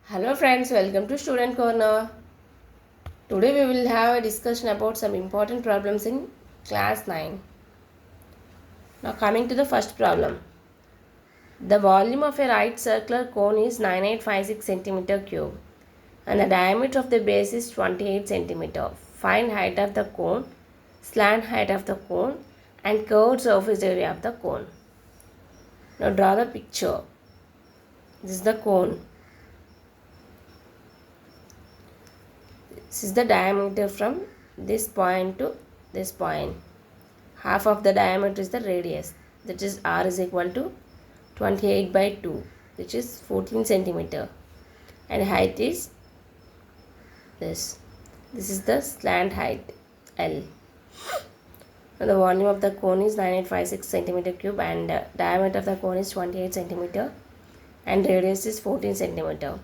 Hello friends, welcome to Student Corner. Today we will have a discussion about some important problems in class 9. Now coming to the first problem. The volume of a right circular cone is 9856 cm cube and the diameter of the base is 28 cm. Find height of the cone, slant height of the cone and curved surface area of the cone. Now draw the picture. This is the cone. This is the diameter from this point to this point. Half of the diameter is the radius, that is r is equal to 28 by 2, which is 14 centimeter, and height is this. This is the slant height L. And the volume of the cone is 9856 centimeter cube and diameter of the cone is 28 centimeter and radius is 14 centimeter.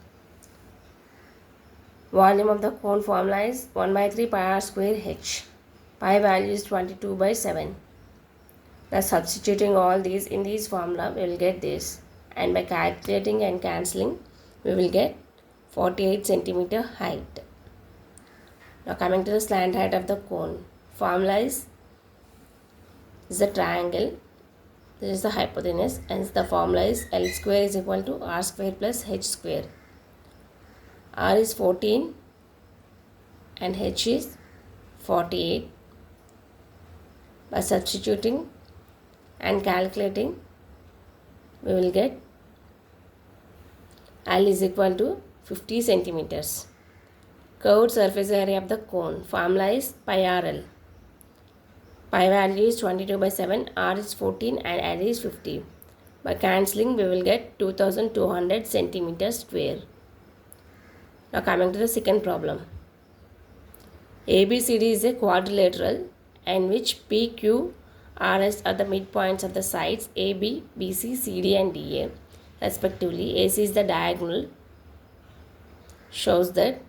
Volume of the cone formula is 1 by 3 pi r square h. Pi value is 22 by 7. Now substituting all these in this formula, we will get this. And by calculating and cancelling, we will get 48 centimeter height. Now coming to the slant height of the cone. Formula is a triangle. This is the hypotenuse. And the formula is L square is equal to r square plus h square. R is 14 and H is 48. By substituting and calculating, we will get L is equal to 50 centimeters. Curved surface area of the cone. Formula is pi RL. Pi value is 22 by 7, R is 14 and L is 50. By cancelling, we will get 2200 centimeters square. Now coming to the second problem. ABCD is a quadrilateral in which P, Q, RS are the midpoints of the sides AB, BC, CD and DA respectively. AC is the diagonal. Shows that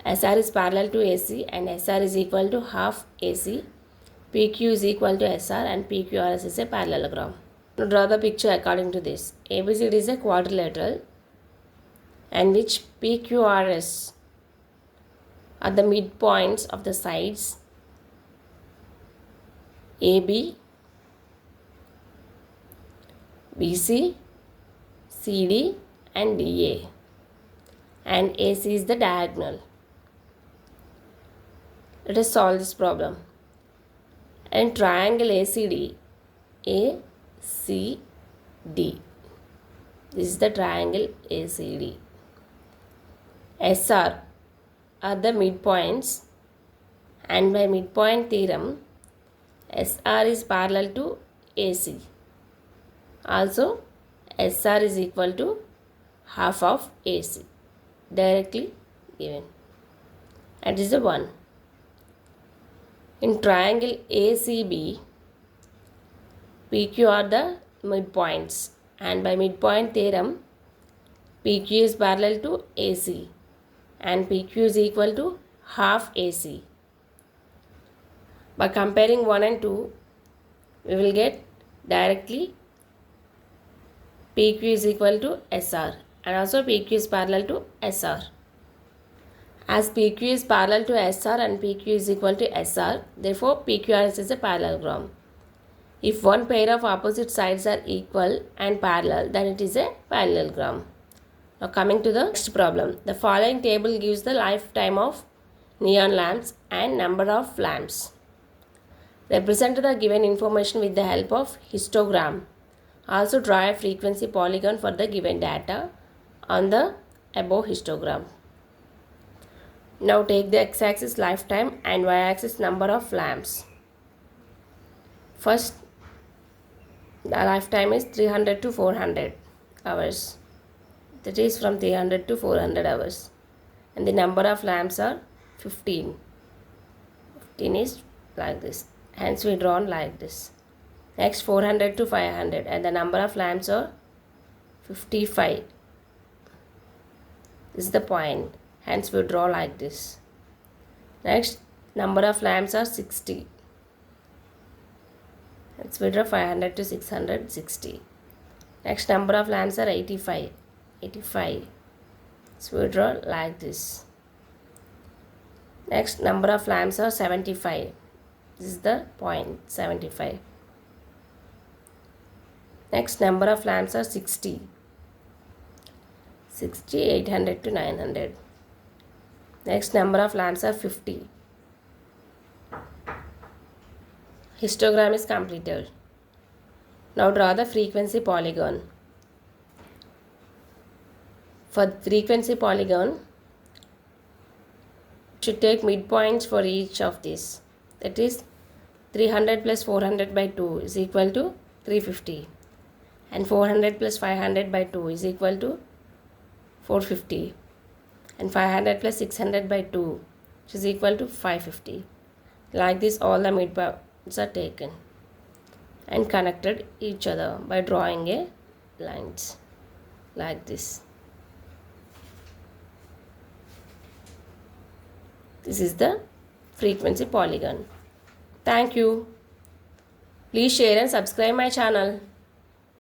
SR is parallel to AC and SR is equal to half AC. PQ is equal to SR and PQRS is a parallelogram. Now draw the picture according to this. ABCD is a quadrilateral and which PQRS are the midpoints of the sides AB, BC, CD and DA, and AC is the diagonal. Let us solve this problem. In triangle ACD, ACD, this is the triangle ACD. SR are the midpoints and by midpoint theorem SR is parallel to AC. Also SR is equal to half of AC. Directly given. And this is the 1. In triangle ACB, PQ are the midpoints and by midpoint theorem PQ is parallel to AC and PQ is equal to half AC. By comparing 1 and 2, we will get directly PQ is equal to SR and also PQ is parallel to SR. As PQ is parallel to SR and PQ is equal to SR, therefore PQRS is a parallelogram. If one pair of opposite sides are equal and parallel, then it is a parallelogram. Now coming to the next problem. The following table gives the lifetime of neon lamps and number of lamps. Represent the given information with the help of histogram. Also draw a frequency polygon for the given data on the above histogram. Now take the x-axis lifetime and y-axis number of lamps. First, the lifetime is 300 to 400 hours. That is from 300 to 400 hours. And the number of lamps are 15. 15 is like this. Hence we drawn like this. Next 400 to 500 and the number of lamps are 55. This is the point. Hence we draw like this. Next number of lamps are 60. Hence we draw 500 to 660. Next number of lamps are 85. 85. So we draw like this. Next, number of lamps are 75. This is the point, 75. Next, number of lamps are 60. 60, 800 to 900. Next, number of lamps are 50. Histogram is completed. Now draw the frequency polygon. For frequency polygon, should take midpoints for each of these. That is 300 plus 400 by 2 is equal to 350. And 400 plus 500 by 2 is equal to 450. And 500 plus 600 by 2, which is equal to 550. Like this, all the midpoints are taken and connected each other by drawing a lines like this. This is the frequency polygon. Thank you. Please share and subscribe my channel.